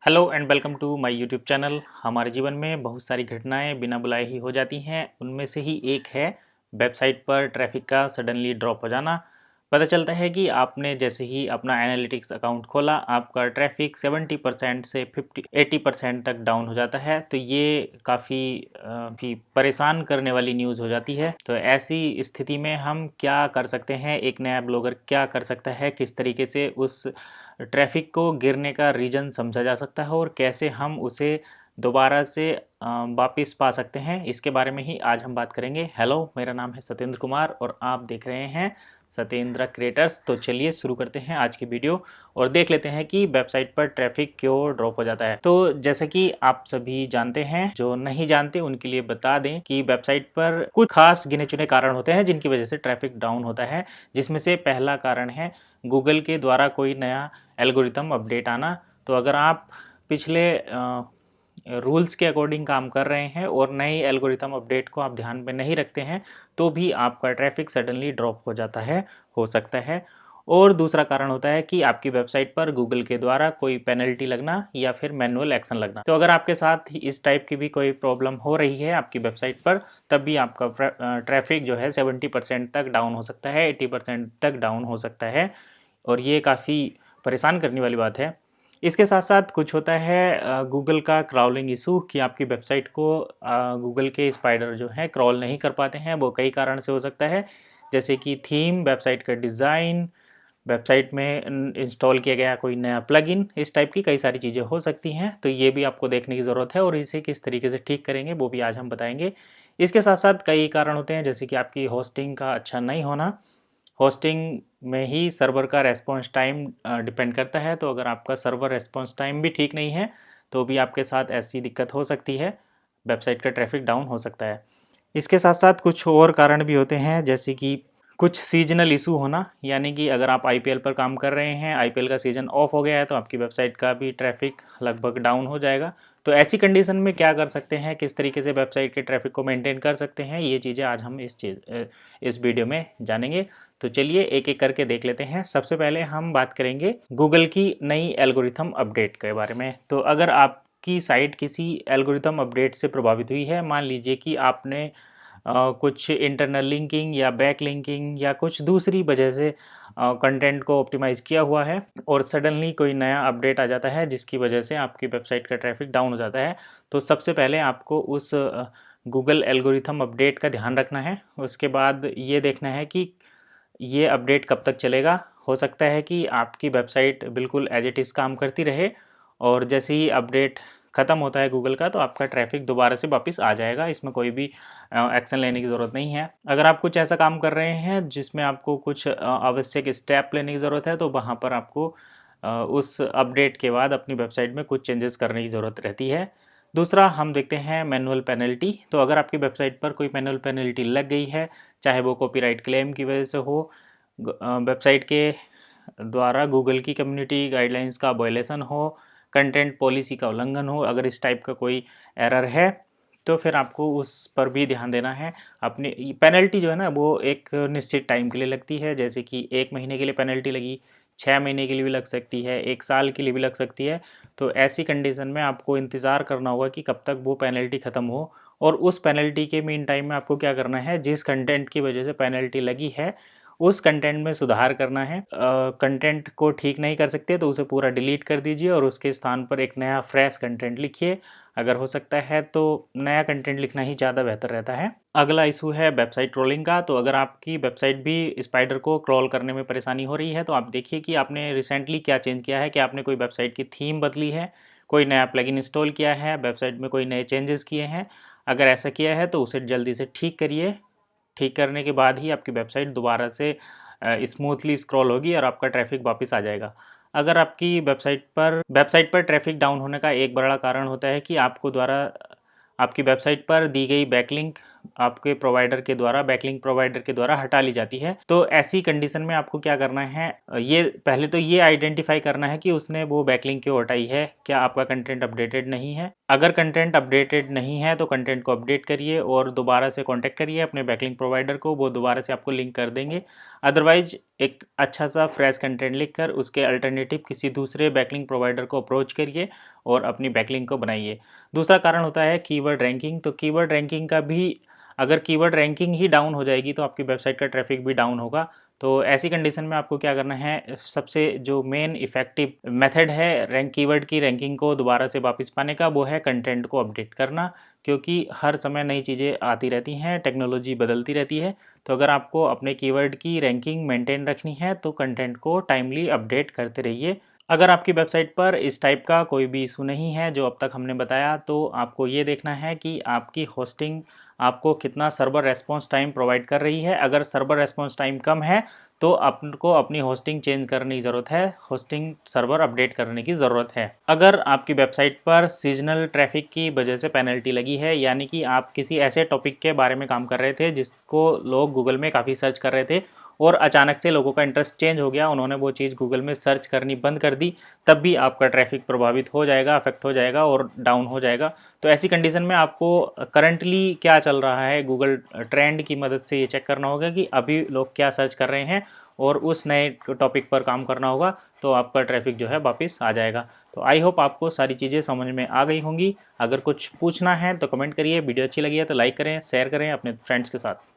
Hello and welcome to my YouTube channel. हमारे जीवन में बहुत सारी घटनाएं बिना बुलाए ही हो जाती हैं। उनमें से ही एक है वेबसाइट पर ट्रैफिक का सडनली ड्रॉप हो जाना। पता चलता है कि आपने जैसे ही अपना एनालिटिक्स अकाउंट खोला, आपका ट्रैफिक 70% से 80% तक डाउन हो जाता है। तो ये काफ़ी परेशान करने वाली न्यूज़ हो जाती है। तो ऐसी स्थिति में हम क्या कर सकते हैं, एक नया ब्लॉगर क्या कर सकता है, किस तरीके से उस ट्रैफिक को गिरने का रीज़न समझा जा सकता है और कैसे हम उसे दोबारा से वापस पा सकते हैं, इसके बारे में ही आज हम बात करेंगे। हेलो, मेरा नाम है सत्येंद्र कुमार और आप देख रहे हैं सत्येंद्र क्रिएटर्स। तो चलिए शुरू करते हैं आज की वीडियो और देख लेते हैं कि वेबसाइट पर ट्रैफिक क्यों ड्रॉप हो जाता है। तो जैसे कि आप सभी जानते हैं, जो नहीं जानते उनके लिए बता दें कि वेबसाइट पर कुछ खास गिने चुने कारण होते हैं जिनकी वजह से ट्रैफिक डाउन होता है। जिसमें से पहला कारण है गूगल के द्वारा कोई नया एल्गोरिथम अपडेट आना। तो अगर आप पिछले रूल्स के अकॉर्डिंग काम कर रहे हैं और नई एल्गोरिथम अपडेट को आप ध्यान में नहीं रखते हैं तो भी आपका ट्रैफिक सडनली ड्रॉप हो जाता है, हो सकता है। और दूसरा कारण होता है कि आपकी वेबसाइट पर गूगल के द्वारा कोई पेनल्टी लगना या फिर मैनुअल एक्शन लगना। तो अगर आपके साथ इस टाइप की भी कोई प्रॉब्लम हो रही है आपकी वेबसाइट पर, तब भी आपका ट्रैफिक जो है 70% तक डाउन हो सकता है, 80% तक डाउन हो सकता है। और ये काफ़ी परेशान करने वाली बात है। इसके साथ साथ कुछ होता है गूगल का क्राउलिंग इशू, कि आपकी वेबसाइट को गूगल के स्पाइडर जो है क्रॉल नहीं कर पाते हैं। वो कई कारण से हो सकता है, जैसे कि थीम, वेबसाइट का डिज़ाइन, वेबसाइट में इंस्टॉल किया गया कोई नया प्लगइन, इस टाइप की कई सारी चीज़ें हो सकती हैं। तो ये भी आपको देखने की ज़रूरत है और इसे किस तरीके से ठीक करेंगे वो भी आज हम बताएंगे। इसके साथ साथ कई कारण होते हैं, जैसे कि आपकी होस्टिंग का अच्छा नहीं होना। होस्टिंग में ही सर्वर का रेस्पॉन्स टाइम डिपेंड करता है। तो अगर आपका सर्वर रेस्पॉन्स टाइम भी ठीक नहीं है तो भी आपके साथ ऐसी दिक्कत हो सकती है, वेबसाइट का ट्रैफिक डाउन हो सकता है। इसके साथ साथ कुछ और कारण भी होते हैं, जैसे कि कुछ सीजनल इशू होना, यानी कि अगर आप आईपीएल पर काम कर रहे हैं, आईपीएल का सीज़न ऑफ हो गया है तो आपकी वेबसाइट का भी ट्रैफिक लगभग डाउन हो जाएगा। तो ऐसी कंडीशन में क्या कर सकते हैं, किस तरीके से वेबसाइट के ट्रैफिक को मेंटेन कर सकते हैं, ये चीज़ें आज हम इस वीडियो में जानेंगे। तो चलिए एक एक करके देख लेते हैं। सबसे पहले हम बात करेंगे गूगल की नई एल्गोरिथम अपडेट के बारे में। तो अगर आपकी साइट किसी एल्गोरिथम अपडेट से प्रभावित हुई है, मान लीजिए कि आपने कुछ इंटरनल लिंकिंग या बैक लिंकिंग या कुछ दूसरी वजह से कंटेंट को ऑप्टिमाइज़ किया हुआ है और सडनली कोई नया अपडेट आ जाता है जिसकी वजह से आपकी वेबसाइट का ट्रैफिक डाउन हो जाता है, तो सबसे पहले आपको उस गूगल एल्गोरिथम अपडेट का ध्यान रखना है। उसके बाद ये देखना है कि ये अपडेट कब तक चलेगा। हो सकता है कि आपकी वेबसाइट बिल्कुल एज इट इज़ काम करती रहे और जैसे ही अपडेट ख़त्म होता है गूगल का तो आपका ट्रैफिक दोबारा से वापस आ जाएगा। इसमें कोई भी एक्शन लेने की ज़रूरत नहीं है। अगर आप कुछ ऐसा काम कर रहे हैं जिसमें आपको कुछ आवश्यक स्टेप लेने की ज़रूरत है तो वहाँ पर आपको उस अपडेट के बाद अपनी वेबसाइट में कुछ चेंजेस करने की ज़रूरत रहती है। दूसरा हम देखते हैं मैनुअल पेनल्टी। तो अगर आपकी वेबसाइट पर कोई मैनुअल पेनल्टी लग गई है, चाहे वो कॉपीराइट क्लेम की वजह से हो, वेबसाइट के द्वारा गूगल की कम्युनिटी गाइडलाइंस का वायलेशन हो, कंटेंट पॉलिसी का उल्लंघन हो, अगर इस टाइप का कोई एरर है तो फिर आपको उस पर भी ध्यान देना है। अपनी पेनल्टी जो है ना वो एक निश्चित टाइम के लिए लगती है, जैसे कि 1 महीने के लिए पेनल्टी लगी, 6 महीने के लिए भी लग सकती है, 1 साल के लिए भी लग सकती है। तो ऐसी कंडीशन में आपको इंतज़ार करना होगा कि कब तक वो पेनल्टी ख़त्म हो। और उस पेनल्टी के मीन टाइम में आपको क्या करना है, जिस कंटेंट की वजह से पेनल्टी लगी है उस कंटेंट में सुधार करना है। कंटेंट को ठीक नहीं कर सकते तो उसे पूरा डिलीट कर दीजिए और उसके स्थान पर एक नया फ्रेश कंटेंट लिखिए। अगर हो सकता है तो नया कंटेंट लिखना ही ज़्यादा बेहतर रहता है। अगला इशू है वेबसाइट ट्रोलिंग का। तो अगर आपकी वेबसाइट भी स्पाइडर को क्रॉल करने में परेशानी हो रही है तो आप देखिए कि आपने रिसेंटली क्या चेंज किया है, कि आपने कोई वेबसाइट की थीम बदली है, कोई नया प्लगइन इंस्टॉल किया है, वेबसाइट में कोई नए चेंजेस किए हैं। अगर ऐसा किया है तो उसे जल्दी से ठीक करिए। ठीक करने के बाद ही आपकी वेबसाइट दोबारा से स्मूथली स्क्रॉल होगी और आपका ट्रैफिक वापस आ जाएगा। अगर आपकी वेबसाइट पर ट्रैफिक डाउन होने का एक बड़ा कारण होता है कि आपको द्वारा आपकी वेबसाइट पर दी गई बैकलिंक आपके प्रोवाइडर के द्वारा, बैकलिंक प्रोवाइडर के द्वारा हटा ली जाती है। तो ऐसी कंडीशन में आपको क्या करना है, ये पहले तो ये आइडेंटिफाई करना है कि उसने वो बैकलिंक क्यों हटाई है, क्या आपका कंटेंट अपडेटेड नहीं है। अगर कंटेंट अपडेटेड नहीं है तो कंटेंट को अपडेट करिए और दोबारा से कॉन्टैक्ट करिए अपने बैकलिंक प्रोवाइडर को, वो दोबारा से आपको लिंक कर देंगे। अदरवाइज एक अच्छा सा फ्रेश कंटेंट लिखकर उसके अल्टरनेटिव किसी दूसरे बैकलिंक प्रोवाइडर को अप्रोच करिए और अपनी बैकलिंक को बनाइए। दूसरा कारण होता है कीवर्ड रैंकिंग। तो कीवर्ड रैंकिंग का भी, अगर कीवर्ड रैंकिंग ही डाउन हो जाएगी तो आपकी वेबसाइट का ट्रैफिक भी डाउन होगा। तो ऐसी कंडीशन में आपको क्या करना है, सबसे जो मेन इफेक्टिव मेथड है कीवर्ड की रैंकिंग को दोबारा से वापस पाने का, वो है कंटेंट को अपडेट करना। क्योंकि हर समय नई चीज़ें आती रहती हैं, टेक्नोलॉजी बदलती रहती है। तो अगर आपको अपने कीवर्ड की रैंकिंग मेंटेन रखनी है तो कंटेंट को टाइमली अपडेट करते रहिए। अगर आपकी वेबसाइट पर इस टाइप का कोई भी इशू नहीं है जो अब तक हमने बताया, तो आपको ये देखना है कि आपकी होस्टिंग आपको कितना सर्वर रेस्पॉन्स टाइम प्रोवाइड कर रही है। अगर सर्वर रेस्पॉन्स टाइम कम है तो आपको अपनी होस्टिंग चेंज करने की ज़रूरत है, होस्टिंग सर्वर अपडेट करने की ज़रूरत है। अगर आपकी वेबसाइट पर सीजनल ट्रैफिक की वजह से पेनल्टी लगी है, यानी कि आप किसी ऐसे टॉपिक के बारे में काम कर रहे थे जिसको लोग गूगल में काफ़ी सर्च कर रहे थे और अचानक से लोगों का इंटरेस्ट चेंज हो गया, उन्होंने वो चीज़ गूगल में सर्च करनी बंद कर दी, तब भी आपका ट्रैफिक प्रभावित हो जाएगा, अफेक्ट हो जाएगा और डाउन हो जाएगा। तो ऐसी कंडीशन में आपको करंटली क्या चल रहा है गूगल ट्रेंड की मदद से ये चेक करना होगा कि अभी लोग क्या सर्च कर रहे हैं और उस नए टॉपिक पर काम करना होगा, तो आपका ट्रैफिक जो है वापस आ जाएगा। तो आई होप आपको सारी चीज़ें समझ में आ गई होंगी। अगर कुछ पूछना है तो कमेंट करिए, वीडियो अच्छी लगी है तो लाइक करें, शेयर करें अपने फ्रेंड्स के साथ।